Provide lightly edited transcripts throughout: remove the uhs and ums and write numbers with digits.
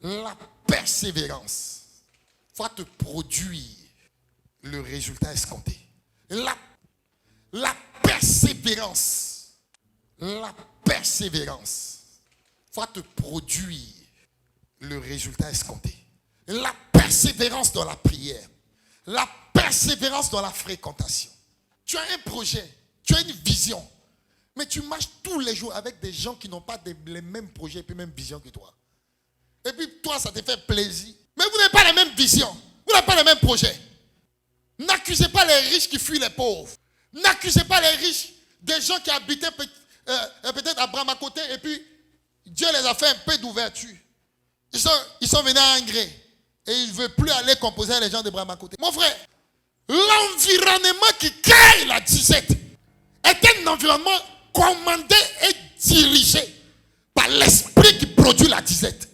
La persévérance va te produire le résultat escompté. La persévérance va te produire le résultat escompté. La persévérance dans la prière, la persévérance dans la fréquentation. Tu as un projet, tu as une vision, mais tu marches tous les jours avec des gens qui n'ont pas les mêmes projets et puis même vision que toi. Et puis toi, ça te fait plaisir. Mais vous n'avez pas la même vision, vous n'avez pas le même projet. N'accusez pas les riches qui fuient les pauvres. N'accusez pas les riches des gens qui habitaient peut-être à Bramacoté et puis Dieu les a fait un peu d'ouverture. Ils sont venus à Ingré et ils ne veulent plus aller composer avec les gens de Bramacoté. Mon frère, l'environnement qui crée la disette est un environnement commandé et dirigé par l'esprit qui produit la disette.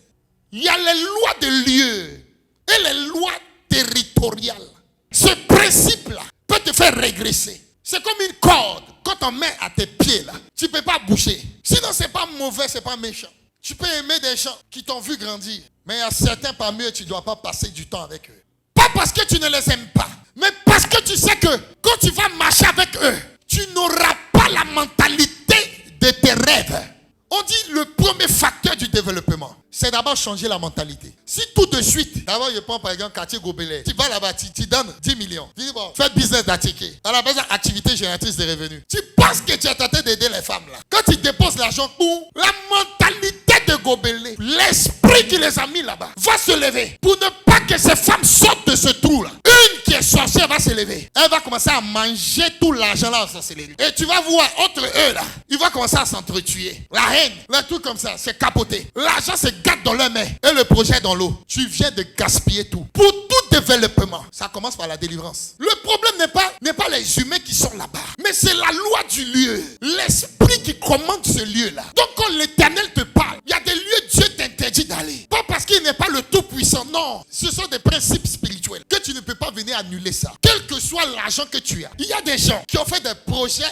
Il y a les lois de lieu et les lois territoriales. Ce principe-là peut te faire régresser. C'est comme une corde. Quand on met à tes pieds là, tu ne peux pas bouger. Sinon, ce n'est pas mauvais, ce n'est pas méchant. Tu peux aimer des gens qui t'ont vu grandir. Mais il y a certains parmi eux, tu ne dois pas passer du temps avec eux. Pas parce que tu ne les aimes pas, mais parce que tu sais que quand tu vas marcher avec eux, tu n'auras pas la mentalité de tes rêves. On dit le premier facteur du développement, c'est d'abord changer la mentalité. Si tout de suite, d'abord je prends par exemple quartier Gobelais, tu vas là-bas, tu donnes 10 millions. Tu dis bon, fais business d'attiquer. À la base, activité génératrice de revenus. Tu penses que tu es tenté d'aider les femmes là. Quand tu déposes l'argent, où la mentalité de Gobelais, l'esprit qui les a mis là-bas, va se lever pour ne pas que ces femmes sortent de ce trou là. Une qui est sorcière va se lever. Elle va commencer à manger tout l'argent là en sorcellerie. Et tu vas voir entre eux là, ils vont commencer à s'entretuer. La haine, le truc comme ça, c'est capoté. L'argent se gâte dans leurs mains et le projet dans l'eau. Tu viens de gaspiller tout. Pour tout développement, ça commence par la délivrance. Le problème n'est pas les humains qui sont là-bas, mais c'est la loi du lieu. L'esprit qui commande ce lieu-là. Donc quand l'Éternel te parle, il y a des lieux Dieu t'interdit d'aller. Pas parce qu'il n'est pas le tout-puissant, non. Ce sont des principes spirituels que tu ne peux pas venir annuler ça. Quel que soit l'argent que tu as. Il y a des gens qui ont fait des projets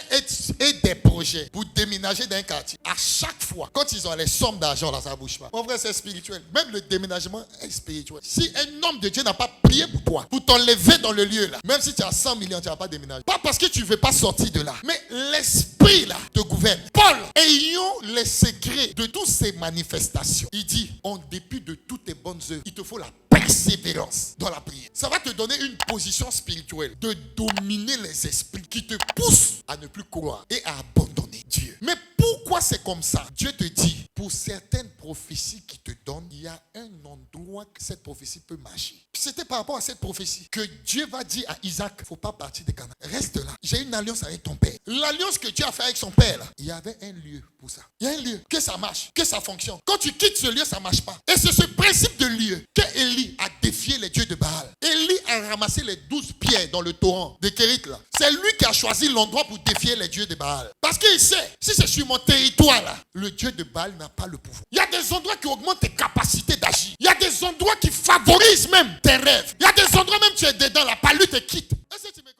et des projets pour déménager dans un quartier. À chaque fois, quand ils ont les sommes d'argent là, ça ne bouge pas. Mon frère, c'est spirituel. Même le déménagement est spirituel. Si un homme de Dieu n'a pas prié pour toi, pour t'enlever dans le lieu là, même si tu as 100 millions, tu ne vas pas déménager. Pas parce que tu ne veux pas sortir de là, mais l'esprit là te gouverne. Paul, ayant les secrets de toutes ces manifestations, il dit, en dépit de toutes tes bonnes œuvres, il te faut la persévérance dans la prière. Ça va te donner une position spirituelle de dominer les esprits qui te poussent à ne plus croire et à abandonner Dieu. Mais pourquoi c'est comme ça? Dieu te dit, pour certaines prophéties qu'il te donne, il y a un endroit que cette prophétie peut marcher. C'était par rapport à cette prophétie que Dieu va dire à Isaac, il ne faut pas partir de Canaan. Reste là. J'ai une alliance avec ton père. L'alliance que Dieu a fait avec son père, là, il y avait un lieu pour ça. Il y a un lieu, que ça marche, que ça fonctionne. Quand tu quittes ce lieu, ça ne marche pas. Et c'est ce principe de lieu que Élie a défié les dieux de Baal. Élie a ramassé les 12 pierres dans le torrent de Kérit là. C'est lui qui a choisi l'endroit pour défier les dieux de Baal. Parce qu'il sait, si c'est sur mon territoire là, le dieu de Baal n'a pas le pouvoir. Il y a des endroits qui augmentent tes capacités d'agir. Il y a des endroits qui favorisent même tes rêves. Il y a des endroits même tu es dedans, la palu te quitte. Est-ce que tu me